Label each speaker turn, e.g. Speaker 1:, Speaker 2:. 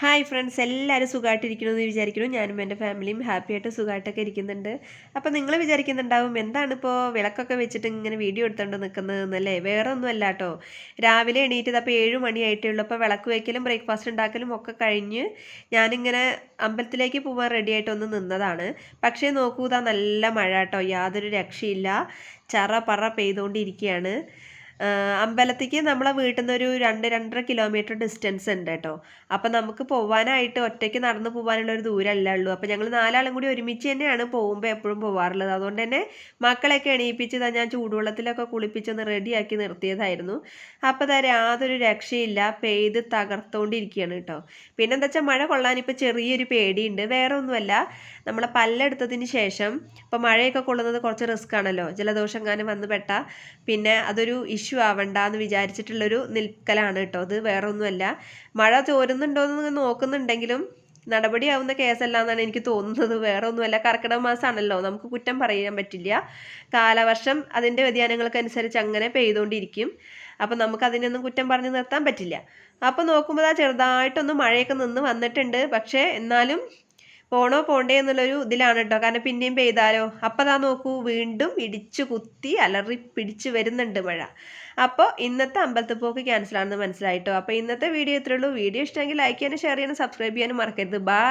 Speaker 1: Hi friends, എല്ലാവരും സുഖമായിട്ടിരിക്കണമെന്ന് വിചാരിക്കുന്നു. ഞാനും എൻ്റെ ഫാമിലിയും ഹാപ്പിയായിട്ട് സുഖമായിട്ടൊക്കെ ഇരിക്കുന്നുണ്ട്. അപ്പോൾ നിങ്ങൾ വിചാരിക്കുന്നുണ്ടാവും എന്താണിപ്പോൾ വിളക്കൊക്കെ വെച്ചിട്ട് ഇങ്ങനെ വീഡിയോ എടുത്തുകൊണ്ട് നിൽക്കുന്നതെന്നല്ലേ? വേറെ ഒന്നും അല്ല കേട്ടോ. രാവിലെ എണീറ്റത് അപ്പോൾ 7 മണിയായിട്ടേ ഉള്ളൂ. അപ്പോൾ വിളക്ക് വയ്ക്കലും ബ്രേക്ക്ഫാസ്റ്റ് ഉണ്ടാക്കലും ഒക്കെ കഴിഞ്ഞ് ഞാനിങ്ങനെ അമ്പലത്തിലേക്ക് പോകാൻ റെഡിയായിട്ടൊന്ന് നിന്നതാണ്. പക്ഷേ നോക്കൂ, ഇതാ നല്ല മഴ കേട്ടോ, യാതൊരു രക്ഷയില്ല. ചറ പറ പെയ്തുകൊണ്ടിരിക്കുകയാണ്. അമ്പലത്തേക്ക് നമ്മളെ വീട്ടിൽ നിന്ന് ഒരു 2-2.5 കിലോമീറ്റർ ഡിസ്റ്റൻസ് ഉണ്ട് കേട്ടോ. അപ്പം നമുക്ക് പോകാനായിട്ട് ഒറ്റയ്ക്ക് നടന്നു പോകാനുള്ള ഒരു ദൂരമല്ല ഉള്ളൂ. അപ്പം ഞങ്ങൾ 4 ആളും കൂടി ഒരുമിച്ച് തന്നെയാണ് പോകുമ്പോൾ എപ്പോഴും പോകാറുള്ളത്. അതുകൊണ്ട് തന്നെ മക്കളെയൊക്കെ എണീപ്പിച്ച് ഞാൻ ചൂടുവെള്ളത്തിലൊക്കെ കുളിപ്പിച്ചൊന്ന് റെഡിയാക്കി നിർത്തിയതായിരുന്നു. അപ്പോൾ യാതൊരു രക്ഷയില്ല, പെയ്ത് തകർത്തുകൊണ്ടിരിക്കുകയാണ് കേട്ടോ. പിന്നെന്താ വെച്ചാൽ മഴ കൊള്ളാനിപ്പോൾ ചെറിയൊരു പേടിയുണ്ട്. വേറെ ഒന്നുമല്ല, നമ്മളെ പല്ലെടുത്തതിന് ശേഷം ഇപ്പോൾ മഴയൊക്കെ കൊള്ളുന്നത് കുറച്ച് റിസ്ക് ആണല്ലോ. ജലദോഷം എങ്ങാനും വന്ന് പെട്ടാൽ പിന്നെ അതൊരു ഇഷ്യൂ ആവണ്ട എന്ന് വിചാരിച്ചിട്ടുള്ളൊരു നിൽക്കലാണ് കേട്ടോ. അത് വേറെ ഒന്നുമല്ല. മഴ ചോരുന്നുണ്ടോ എന്ന് നോക്കുന്നുണ്ടെങ്കിലും നടപടിയാവുന്ന കേസല്ല എന്നാണ് എനിക്ക് തോന്നുന്നത്. വേറെ ഒന്നുമല്ല, കർക്കിടക മാസമാണല്ലോ, നമുക്ക് കുറ്റം പറയാൻ പറ്റില്ല. കാലവർഷം അതിൻ്റെ വ്യതിയാനങ്ങൾക്കനുസരിച്ച് അങ്ങനെ പെയ്തുകൊണ്ടിരിക്കും. അപ്പം നമുക്ക് അതിനൊന്നും കുറ്റം പറഞ്ഞ് നിർത്താൻ പറ്റില്ല. അപ്പം നോക്കുമ്പോൾ ചെറുതായിട്ടൊന്ന് മഴയൊക്കെ നിന്ന് വന്നിട്ടുണ്ട്. പക്ഷേ എന്നാലും പോണോ പോണ്ടേ എന്നുള്ളൊരു ഇതിലാണ് കേട്ടോ. കാരണം പിന്നെയും പെയ്താലോ. അപ്പം നോക്കൂ, വീണ്ടും ഇടിച്ചു കുത്തി അലറി പിടിച്ച് വരുന്നുണ്ട് മഴ. അപ്പോൾ ഇന്നത്തെ അമ്പലത്തിൽ പോക്ക് ക്യാൻസൽ ആണെന്ന് മനസ്സിലായിട്ടോ. അപ്പോൾ ഇന്നത്തെ വീഡിയോ ഇത്രയേ ഉള്ളൂ. വീഡിയോ ഇഷ്ടമെങ്കിൽ ലൈക്ക് ചെയ്യാനും ഷെയർ ചെയ്യാനും സബ്സ്ക്രൈബ് ചെയ്യാനും മറക്കരുത്. ബൈ.